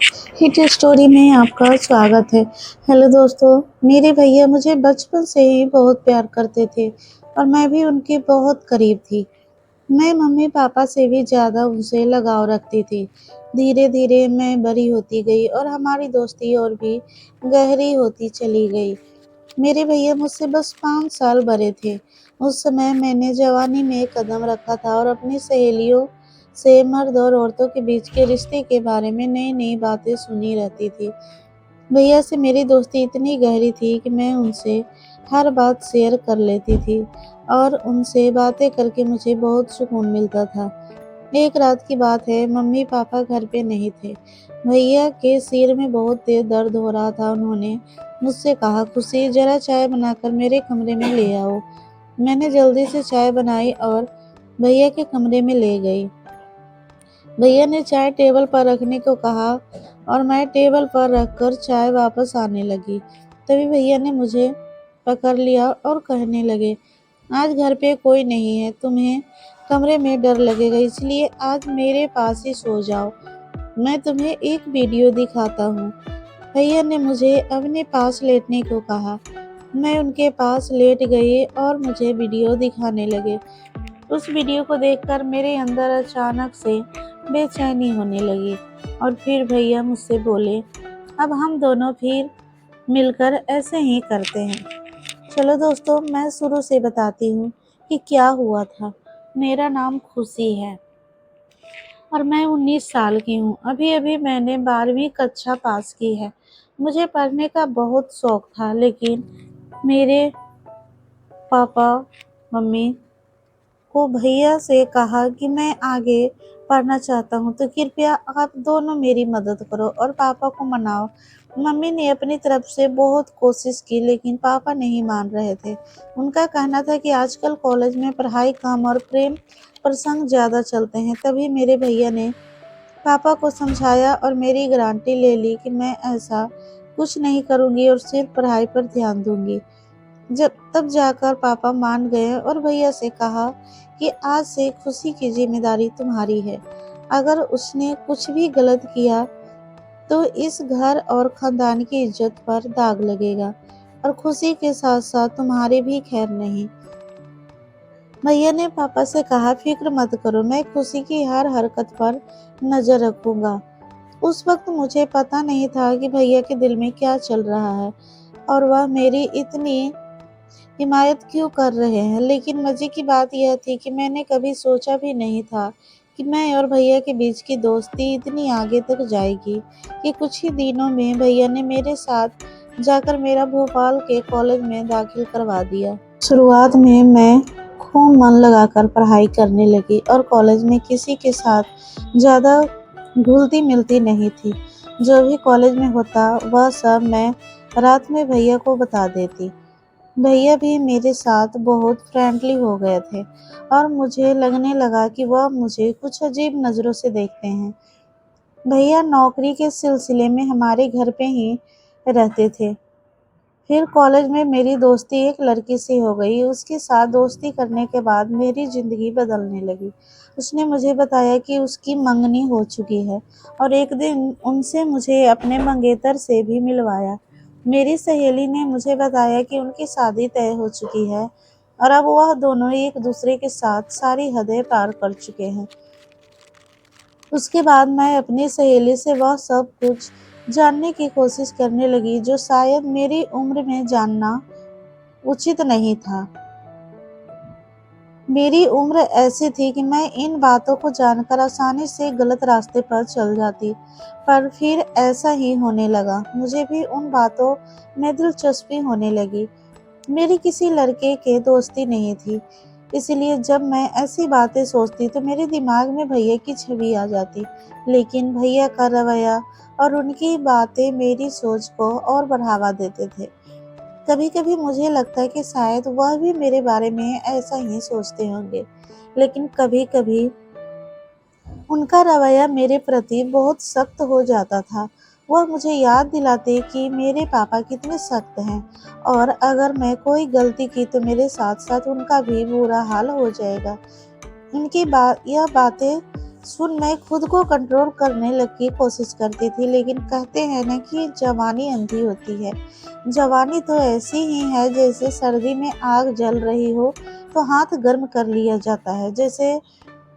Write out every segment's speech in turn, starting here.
Hit story में आपका स्वागत है। हेलो दोस्तों, मेरे भैया मुझे बचपन से ही बहुत प्यार करते थे और मैं भी उनके बहुत करीब थी। मैं मम्मी पापा से भी ज़्यादा उनसे लगाव रखती थी। धीरे धीरे मैं बड़ी होती गई और हमारी दोस्ती और भी गहरी होती चली गई। मेरे भैया मुझसे बस 5 साल बड़े थे। उस समय मैंने जवानी में कदम रखा था और अपनी सहेलियों से मर्द और औरतों के बीच के रिश्ते के बारे में नई नई बातें सुनी रहती थी। भैया से मेरी दोस्ती इतनी गहरी थी कि मैं उनसे हर बात शेयर कर लेती थी और उनसे बातें करके मुझे बहुत सुकून मिलता था। एक रात की बात है, मम्मी पापा घर पे नहीं थे। भैया के सिर में बहुत तेज दर्द हो रहा था। उन्होंने मुझसे कहा, खुशी जरा चाय बनाकर मेरे कमरे में ले आओ। मैंने जल्दी से चाय बनाई और भैया के कमरे में ले गई। भैया ने चाय टेबल पर रखने को कहा और मैं टेबल पर रखकर चाय वापस आने लगी। तभी भैया ने मुझे पकड़ लिया और कहने लगे, आज घर पे कोई नहीं है, तुम्हें कमरे में डर लगेगा, इसलिए आज मेरे पास ही सो जाओ। मैं तुम्हें एक वीडियो दिखाता हूँ। भैया ने मुझे अपने पास लेटने को कहा। मैं उनके पास लेट गई और मुझे वीडियो दिखाने लगे। उस वीडियो को देखकर मेरे अंदर अचानक से बेचैनी होने लगी और फिर भैया मुझसे बोले, अब हम दोनों फिर मिलकर ऐसे ही करते हैं। चलो दोस्तों, मैं शुरू से बताती हूँ कि क्या हुआ था। मेरा नाम खुशी है और मैं 19 साल की हूँ। अभी अभी मैंने 12वीं कक्षा पास की है। मुझे पढ़ने का बहुत शौक था, लेकिन मेरे पापा मम्मी को भैया से कहा कि मैं आगे पढ़ना चाहता हूँ, तो कृपया आप दोनों मेरी मदद करो और पापा को मनाओ। मम्मी ने अपनी तरफ से बहुत कोशिश की, लेकिन पापा नहीं मान रहे थे। उनका कहना था कि आजकल कॉलेज में पढ़ाई कम और प्रेम प्रसंग ज़्यादा चलते हैं। तभी मेरे भैया ने पापा को समझाया और मेरी गारंटी ले ली कि मैं ऐसा कुछ नहीं करूँगी और सिर्फ पढ़ाई पर ध्यान दूँगी। जब तब जाकर पापा मान गए और भैया से कहा कि आज से खुशी की जिम्मेदारी तुम्हारी है। अगर उसने कुछ भी गलत किया तो इस घर और खानदान की इज्जत पर दाग लगेगा और खुशी के साथ साथ तुम्हारी भी खैर नहीं। भैया ने पापा से कहा, फिक्र मत करो, मैं खुशी की हर हरकत पर नजर रखूंगा। उस वक्त मुझे पता नहीं था कि भैया के दिल में क्या चल रहा है और वह मेरी इतनी हिमायत क्यों कर रहे हैं। लेकिन मज़े की बात यह थी कि मैंने कभी सोचा भी नहीं था कि मैं और भैया के बीच की दोस्ती इतनी आगे तक जाएगी कि कुछ ही दिनों में भैया ने मेरे साथ जाकर मेरा भोपाल के कॉलेज में दाखिल करवा दिया। शुरुआत में मैं खूब मन लगाकर पढ़ाई करने लगी और कॉलेज में किसी के साथ ज़्यादा घुलती मिलती नहीं थी। जो भी कॉलेज में होता वह सब मैं रात में भैया को बता देती। भैया भी मेरे साथ बहुत फ्रेंडली हो गए थे और मुझे लगने लगा कि वह मुझे कुछ अजीब नज़रों से देखते हैं। भैया नौकरी के सिलसिले में हमारे घर पे ही रहते थे। फिर कॉलेज में मेरी दोस्ती एक लड़की से हो गई। उसके साथ दोस्ती करने के बाद मेरी ज़िंदगी बदलने लगी। उसने मुझे बताया कि उसकी मंगनी हो चुकी है और एक दिन उनसे मुझे अपने मंगेतर से भी मिलवाया। मेरी सहेली ने मुझे बताया कि उनकी शादी तय हो चुकी है और अब वह दोनों एक दूसरे के साथ सारी हदें पार कर चुके हैं। उसके बाद मैं अपनी सहेली से वह सब कुछ जानने की कोशिश करने लगी जो शायद मेरी उम्र में जानना उचित नहीं था। मेरी उम्र ऐसी थी कि मैं इन बातों को जानकर आसानी से गलत रास्ते पर चल जाती, पर फिर ऐसा ही होने लगा। मुझे भी उन बातों में दिलचस्पी होने लगी। मेरी किसी लड़के के दोस्ती नहीं थी, इसलिए जब मैं ऐसी बातें सोचती तो मेरे दिमाग में भैया की छवि आ जाती। लेकिन भैया का रवैया और उनकी बातें मेरी सोच को और बढ़ावा देते थे। कभी कभी मुझे लगता है कि शायद वह भी मेरे बारे में ऐसा ही सोचते होंगे, लेकिन कभी कभी उनका रवैया मेरे प्रति बहुत सख्त हो जाता था। वह मुझे याद दिलाते कि मेरे पापा कितने सख्त हैं और अगर मैं कोई गलती की तो मेरे साथ साथ उनका भी बुरा हाल हो जाएगा। उनकी यह बातें सुन मैं खुद को कंट्रोल करने लग की कोशिश करती थी, लेकिन कहते हैं ना कि जवानी अंधी होती है। जवानी तो ऐसी ही है जैसे सर्दी में आग जल रही हो तो हाथ गर्म कर लिया जाता है। जैसे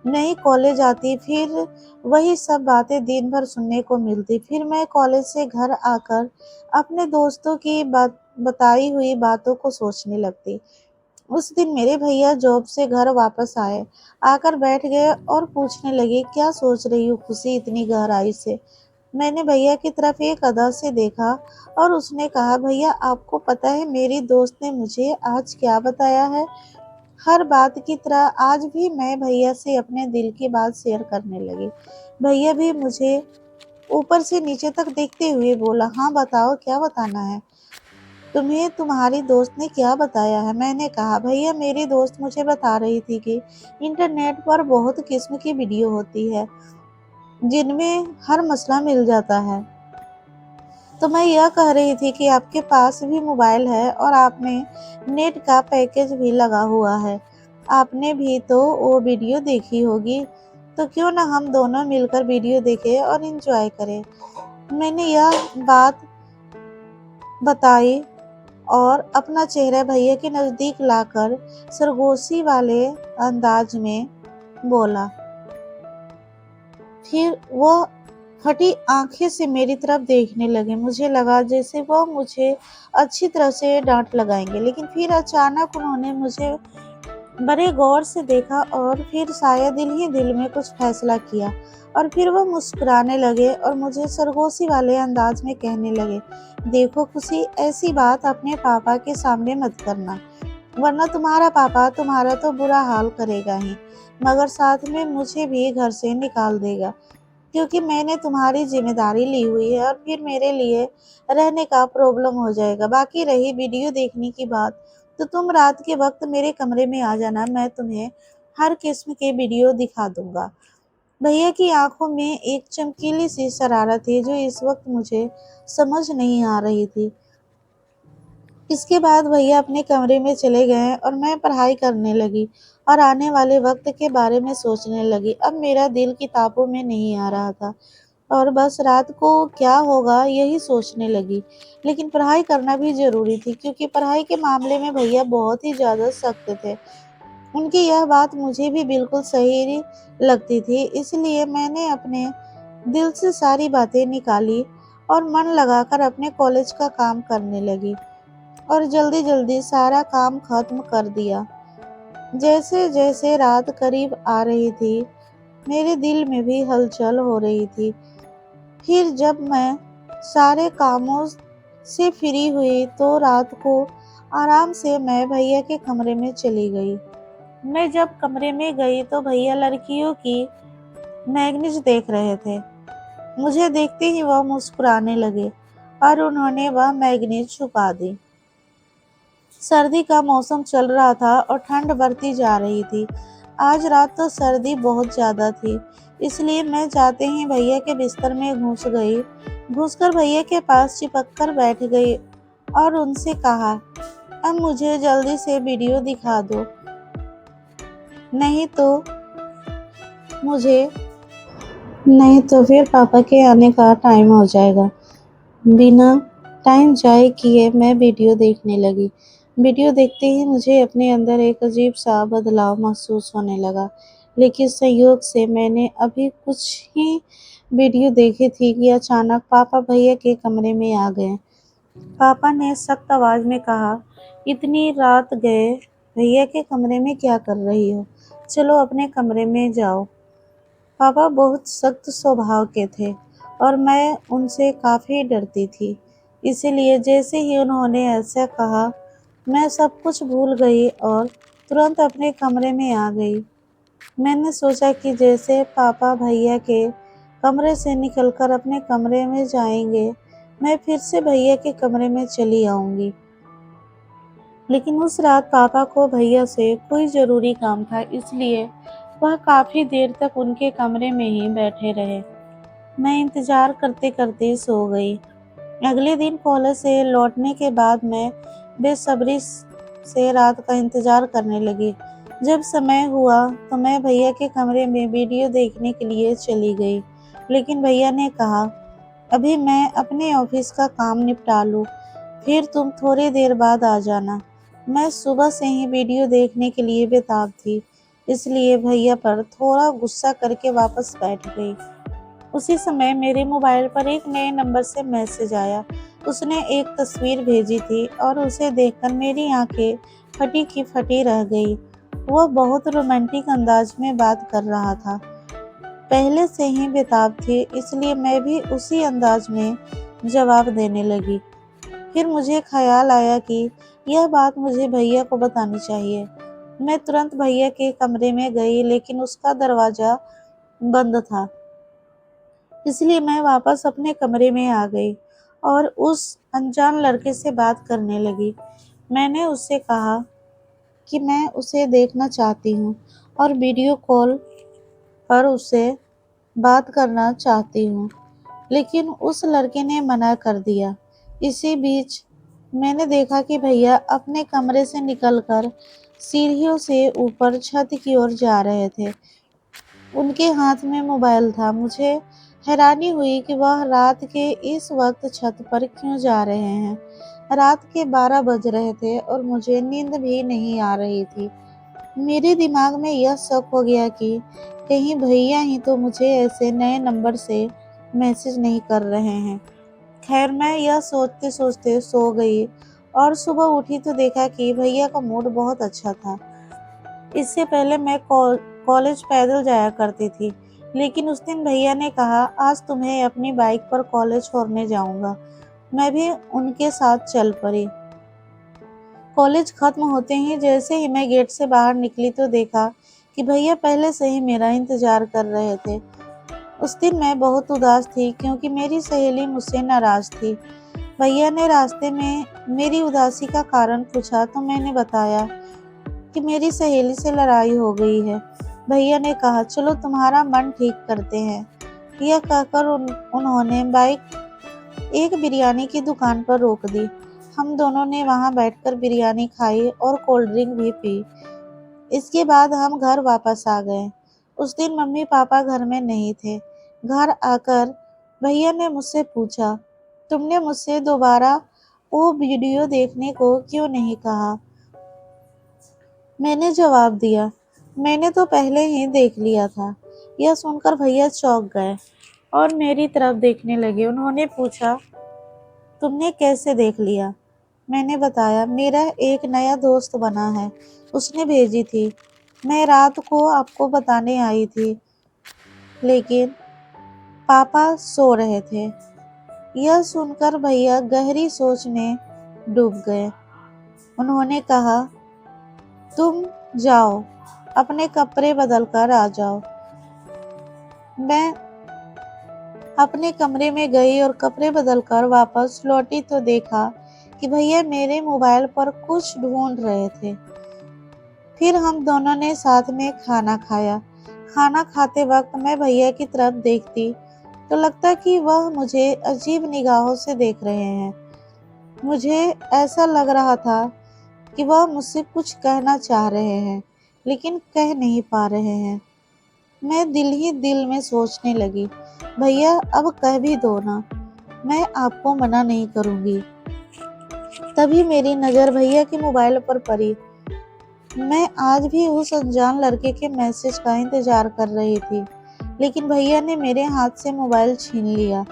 नई कॉलेज आती, फिर वही सब बातें दिन भर सुनने को मिलती। फिर मैं कॉलेज से घर आकर अपने दोस्तों की बताई हुई बातों को सोचने लगती। उस दिन मेरे भैया जॉब से घर वापस आए, आकर बैठ गए और पूछने लगे, क्या सोच रही हो खुशी इतनी गहराई से। मैंने भैया की तरफ एक अदा से देखा और उसने कहा, भैया आपको पता है मेरी दोस्त ने मुझे आज क्या बताया है। हर बात की तरह आज भी मैं भैया से अपने दिल की बात शेयर करने लगी। भैया भी मुझे ऊपर से नीचे तक देखते हुए बोला, हाँ बताओ क्या बताना है। तुम्हें तुम्हारी दोस्त ने क्या बताया है। मैंने कहा, भैया मेरी दोस्त मुझे बता रही थी कि इंटरनेट पर बहुत किस्म की वीडियो होती है जिनमें हर मसला मिल जाता है। तो मैं यह कह रही थी कि आपके पास भी मोबाइल है और आप में नेट का पैकेज भी लगा हुआ है। आपने भी तो वो वीडियो देखी होगी, तो क्यों ना हम दोनों मिलकर वीडियो देखें और एंजॉय करें। मैंने यह बात बताई और अपना चेहरा भैया के नजदीक लाकर सरगोशी वाले अंदाज में बोला। फिर वह फटी आंखें से मेरी तरफ देखने लगे। मुझे लगा जैसे वह मुझे अच्छी तरह से डांट लगाएंगे, लेकिन फिर अचानक उन्होंने मुझे बड़े गौर से देखा और फिर शायद दिल ही दिल में कुछ फैसला किया। और फिर वह मुस्कुराने लगे और मुझे सरगोशी वाले अंदाज में कहने लगे, देखो खुशी, ऐसी बात अपने पापा के सामने मत करना, वरना तुम्हारा पापा तुम्हारा तो बुरा हाल करेगा ही, मगर साथ में मुझे भी घर से निकाल देगा, क्योंकि मैंने तुम्हारी जिम्मेदारी ली हुई है और फिर मेरे लिए रहने का प्रॉब्लम हो जाएगा। बाकी रही वीडियो देखने की बात, तो तुम रात के वक्त मेरे कमरे में आ जाना, मैं तुम्हें हर किस्म के वीडियो दिखा दूंगा। भैया की आंखों में एक चमकीली सी शरारत थी जो इस वक्त मुझे समझ नहीं आ रही थी। इसके बाद भैया अपने कमरे में चले गए और मैं पढ़ाई करने लगी और आने वाले वक्त के बारे में सोचने लगी। अब मेरा दिल किताबों में नहीं आ रहा था और बस रात को क्या होगा यही सोचने लगी। लेकिन पढ़ाई करना भी ज़रूरी थी, क्योंकि पढ़ाई के मामले में भैया बहुत ही ज़्यादा सख्त थे। उनकी यह बात मुझे भी बिल्कुल सही लगती थी, इसलिए मैंने अपने दिल से सारी बातें निकाली और मन लगाकर अपने कॉलेज का काम करने लगी और जल्दी जल्दी सारा काम खत्म कर दिया। जैसे जैसे रात करीब आ रही थी, मेरे दिल में भी हलचल हो रही थी। फिर जब मैं सारे कामों से फ्री हुई तो रात को आराम से मैं भैया के कमरे में चली गई। मैं जब कमरे में गई तो भैया लड़कियों की मैगनीज देख रहे थे। मुझे देखते ही वह मुस्कुराने लगे और उन्होंने वह मैगनीज छुपा दी। सर्दी का मौसम चल रहा था और ठंड बढ़ती जा रही थी। आज रात तो सर्दी बहुत ज़्यादा थी, इसलिए मैं जाते ही भैया के बिस्तर में घुस गई। घुसकर भैया के पास चिपक कर बैठ गई और उनसे कहा, अब मुझे जल्दी से वीडियो दिखा दो, नहीं तो मुझे नहीं तो फिर पापा के आने का टाइम हो जाएगा। बिना टाइम जाए किए मैं वीडियो देखने लगी। वीडियो देखते ही मुझे अपने अंदर एक अजीब सा बदलाव महसूस होने लगा, लेकिन संयोग से मैंने अभी कुछ ही वीडियो देखी थी कि अचानक पापा भैया के कमरे में आ गए। पापा ने सख्त आवाज में कहा, इतनी रात गए भैया के कमरे में क्या कर रही हो, चलो अपने कमरे में जाओ। पापा बहुत सख्त स्वभाव के थे और मैं उनसे काफ़ी डरती थी, इसीलिए जैसे ही उन्होंने ऐसा कहा, मैं सब कुछ भूल गई और तुरंत अपने कमरे में आ गई। मैंने सोचा कि जैसे पापा भैया के कमरे से निकलकर अपने कमरे में जाएंगे, मैं फिर से भैया के कमरे में चली आऊंगी। लेकिन उस रात पापा को भैया से कोई ज़रूरी काम था, इसलिए वह काफ़ी देर तक उनके कमरे में ही बैठे रहे। मैं इंतज़ार करते करते सो गई। अगले दिन कॉलेज से लौटने के बाद मैं बेसब्री से रात का इंतज़ार करने लगी, जब समय हुआ तो मैं भैया के कमरे में वीडियो देखने के लिए चली गई, लेकिन भैया ने कहा, अभी मैं अपने ऑफिस का काम निपटा लूँ, फिर तुम थोड़ी देर बाद आ जाना। मैं सुबह से ही वीडियो देखने के लिए बेताब थी, इसलिए भैया पर थोड़ा गुस्सा करके वापस बैठ गई। उसी समय मेरे मोबाइल पर एक नए नंबर से मैसेज आया। उसने एक तस्वीर भेजी थी और उसे देखकर मेरी आंखें फटी की फटी रह गई। वह बहुत रोमांटिक अंदाज में बात कर रहा था। पहले से ही बेताब थी, इसलिए मैं भी उसी अंदाज में जवाब देने लगी। फिर मुझे ख्याल आया कि यह बात मुझे भैया को बतानी चाहिए। मैं तुरंत भैया के कमरे में गई, लेकिन उसका दरवाजा बंद था। इसलिए मैं वापस अपने कमरे में आ गई और उस अनजान लड़के से बात करने लगी। मैंने उससे कहा कि मैं उसे देखना चाहती हूँ और वीडियो कॉल पर उससे बात करना चाहती हूँ, लेकिन उस लड़के ने मना कर दिया। इसी बीच मैंने देखा कि भैया अपने कमरे से निकलकर सीढ़ियों से ऊपर छत की ओर जा रहे थे। उनके हाथ में मोबाइल था। मुझे हैरानी हुई कि वह रात के इस वक्त छत पर क्यों जा रहे हैं। रात के 12 बज रहे थे और मुझे नींद भी नहीं आ रही थी। मेरे दिमाग में यह शक हो गया कि कहीं भैया ही तो मुझे ऐसे नए नंबर से मैसेज नहीं कर रहे हैं। खैर, मैं यह सोचते सोचते सो गई और सुबह उठी तो देखा कि भैया का मूड बहुत अच्छा था। इससे पहले मैं कॉलेज पैदल जाया करती थी, लेकिन उस दिन भैया ने कहा, आज तुम्हें अपनी बाइक पर कॉलेज छोड़ने जाऊंगा। मैं भी उनके साथ चल पड़ी। कॉलेज खत्म होते ही जैसे ही मैं गेट से बाहर निकली तो देखा कि भैया पहले से ही मेरा इंतजार कर रहे थे। उस दिन मैं बहुत उदास थी क्योंकि मेरी सहेली मुझसे नाराज थी। भैया ने रास्ते में मेरी उदासी का कारण पूछा तो मैंने बताया कि मेरी सहेली से लड़ाई हो गई है। भैया ने कहा, चलो तुम्हारा मन ठीक करते हैं। यह कहकर उन्होंने बाइक एक बिरयानी की दुकान पर रोक दी। हम दोनों ने वहां बैठकर बिरयानी खाई और कोल्ड ड्रिंक भी पी। इसके बाद हम घर वापस आ गए। उस दिन मम्मी पापा घर में नहीं थे। घर आकर भैया ने मुझसे पूछा, तुमने मुझसे दोबारा वो वीडियो देखने को क्यों नहीं कहा? मैंने जवाब दिया, मैंने तो पहले ही देख लिया था। यह सुनकर भैया चौंक गए और मेरी तरफ देखने लगे। उन्होंने पूछा, तुमने कैसे देख लिया? मैंने बताया, मेरा एक नया दोस्त बना है, उसने भेजी थी। मैं रात को आपको बताने आई थी, लेकिन पापा सो रहे थे। यह सुनकर भैया गहरी सोच में डूब गए। उन्होंने कहा, तुम जाओ, अपने कपड़े बदल कर आ जाओ। मैं अपने कमरे में गई और कपड़े बदलकर वापस लौटी तो देखा कि भैया मेरे मोबाइल पर कुछ ढूंढ रहे थे। फिर हम दोनों ने साथ में खाना खाया। खाना खाते वक्त मैं भैया की तरफ देखती तो लगता कि वह मुझे अजीब निगाहों से देख रहे हैं। मुझे ऐसा लग रहा था कि वह मुझसे कुछ कहना चाह रहे हैं, लेकिन कह नहीं पा रहे हैं। मैं दिल ही दिल में सोचने लगी, भैया अब कह भी दो ना, मैं आपको मना नहीं करूंगी। तभी मेरी नज़र भैया के मोबाइल पर पड़ी। मैं आज भी उस अनजान लड़के के मैसेज का इंतजार कर रही थी, लेकिन भैया ने मेरे हाथ से मोबाइल छीन लिया।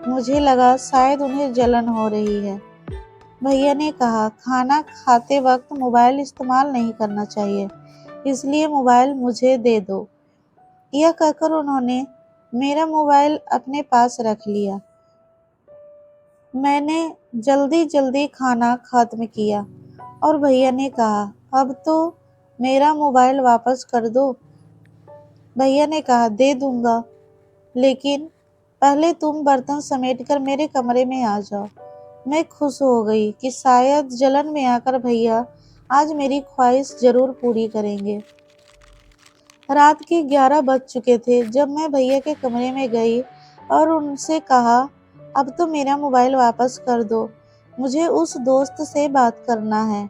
मुझे लगा शायद उन्हें जलन हो रही है। भैया ने कहा, खाना खाते वक्त मोबाइल इस्तेमाल नहीं करना चाहिए, इसलिए मोबाइल मुझे दे दो। यह कहकर उन्होंने मेरा मोबाइल अपने पास रख लिया। मैंने जल्दी जल्दी खाना खत्म किया और भैया ने कहा, अब तो मेरा मोबाइल वापस कर दो। भैया ने कहा, दे दूंगा, लेकिन पहले तुम बर्तन समेटकर मेरे कमरे में आ जाओ। मैं खुश हो गई कि शायद जलन में आकर भैया आज मेरी ख्वाहिश जरूर पूरी करेंगे। रात के 11 बज चुके थे जब मैं भैया के कमरे में गई और उनसे कहा, अब तो मेरा मोबाइल वापस कर दो, मुझे उस दोस्त से बात करना है।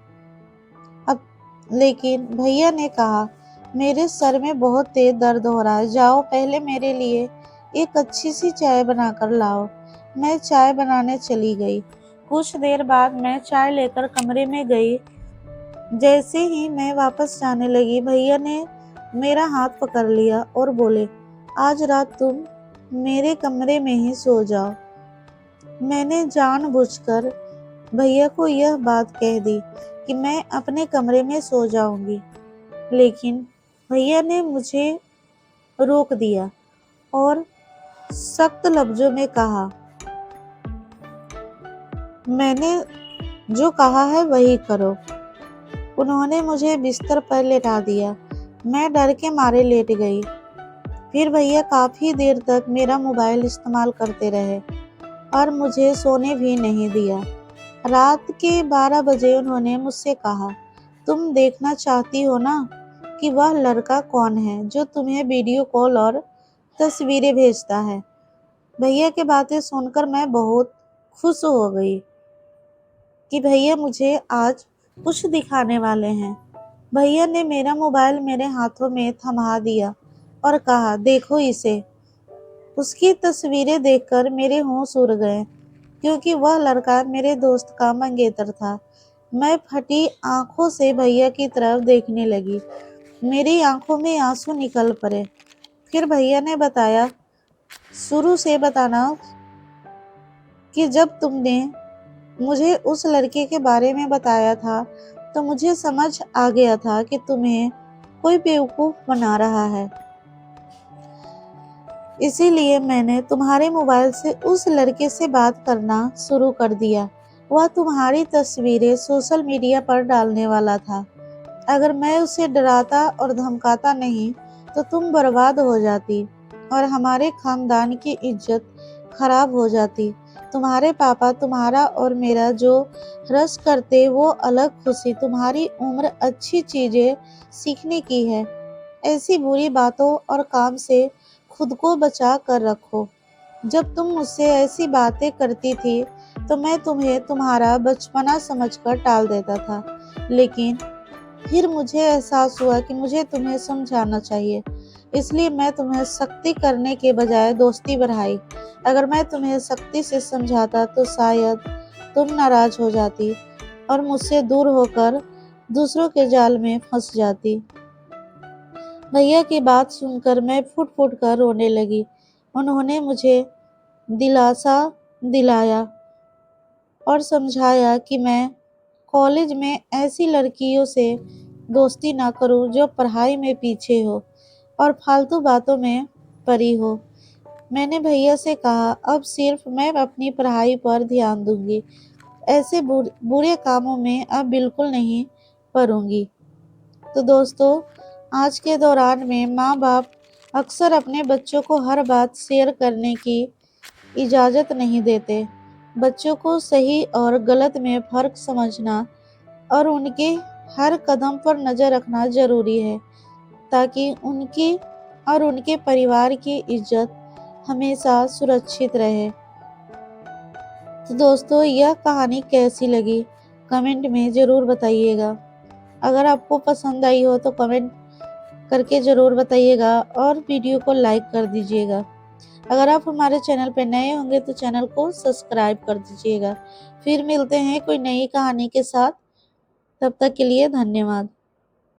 अब लेकिन भैया ने कहा, मेरे सर में बहुत तेज दर्द हो रहा है, जाओ पहले मेरे लिए एक अच्छी सी चाय बनाकर लाओ। मैं चाय बनाने चली गई। कुछ देर बाद मैं चाय लेकर कमरे में गई। जैसे ही मैं वापस जाने लगी, भैया ने मेरा हाथ पकड़ लिया और बोले, आज रात तुम मेरे कमरे में ही सो जाओ। मैंने जानबूझकर भैया को यह बात कह दी कि मैं अपने कमरे में सो जाऊंगी, लेकिन भैया ने मुझे रोक दिया और सख्त लफ्जों में कहा, मैंने जो कहा है वही करो। उन्होंने मुझे बिस्तर पर लेटा दिया। मैं डर के मारे लेट गई। फिर भैया काफ़ी देर तक मेरा मोबाइल इस्तेमाल करते रहे और मुझे सोने भी नहीं दिया। रात के 12 बजे उन्होंने मुझसे कहा, तुम देखना चाहती हो ना कि वह लड़का कौन है जो तुम्हें वीडियो कॉल और तस्वीरें भेजता है। भैया की बातें सुनकर मैं बहुत खुश हो गई कि भैया मुझे आज कुछ दिखाने वाले हैं। भैया ने मेरा मोबाइल मेरे हाथों में थमा दिया और कहा, देखो इसे। उसकी तस्वीरें देखकर मेरे होश उड़ गए, क्योंकि वह लड़का मेरे दोस्त का मंगेतर था। मैं फटी आंखों से भैया की तरफ देखने लगी। मेरी आंखों में आंसू निकल पड़े। फिर भैया ने बताया, शुरू से बताना कि जब तुमने मुझे उस लड़के के बारे में बताया था तो मुझे समझ आ गया था कि तुम्हें कोई बेवकूफ़ बना रहा है। इसीलिए मैंने तुम्हारे मोबाइल से उस लड़के से बात करना शुरू कर दिया। वह तुम्हारी तस्वीरें सोशल मीडिया पर डालने वाला था। अगर मैं उसे डराता और धमकाता नहीं तो तुम बर्बाद हो जाती और हमारे खानदान की इज्जत खराब हो जाती। तुम्हारे पापा तुम्हारा और मेरा जो रस करते वो अलग खुशी। तुम्हारी उम्र अच्छी चीज़ें सीखने की है। ऐसी बुरी बातों और काम से खुद को बचा कर रखो। जब तुम मुझसे ऐसी बातें करती थी तो मैं तुम्हें तुम्हारा बचपना समझकर टाल देता था, लेकिन फिर मुझे एहसास हुआ कि मुझे तुम्हें समझाना चाहिए। इसलिए मैं तुम्हें सख्ती करने के बजाय दोस्ती बढ़ाई। अगर मैं तुम्हें सख्ती से समझाता तो शायद तुम नाराज हो जाती और मुझसे दूर होकर दूसरों के जाल में फंस जाती। भैया की बात सुनकर मैं फुट फुट कर रोने लगी। उन्होंने मुझे दिलासा दिलाया और समझाया कि मैं कॉलेज में ऐसी लड़कियों से दोस्ती ना करूं जो पढ़ाई में पीछे हो और फालतू बातों में पड़ी हो। मैंने भैया से कहा, अब सिर्फ मैं अपनी पढ़ाई पर ध्यान दूंगी, ऐसे बुरे कामों में अब बिल्कुल नहीं पड़ूंगी। तो दोस्तों, आज के दौरान में माँ बाप अक्सर अपने बच्चों को हर बात शेयर करने की इजाज़त नहीं देते। बच्चों को सही और गलत में फ़र्क समझना और उनके हर कदम पर नज़र रखना ज़रूरी है, ताकि उनकी और उनके परिवार की इज्जत हमेशा सुरक्षित रहे। तो दोस्तों, यह कहानी कैसी लगी कमेंट में ज़रूर बताइएगा। अगर आपको पसंद आई हो तो कमेंट करके ज़रूर बताइएगा और वीडियो को लाइक कर दीजिएगा। अगर आप हमारे चैनल पर नए होंगे तो चैनल को सब्सक्राइब कर दीजिएगा। फिर मिलते हैं कोई नई कहानी के साथ। तब तक के लिए धन्यवाद।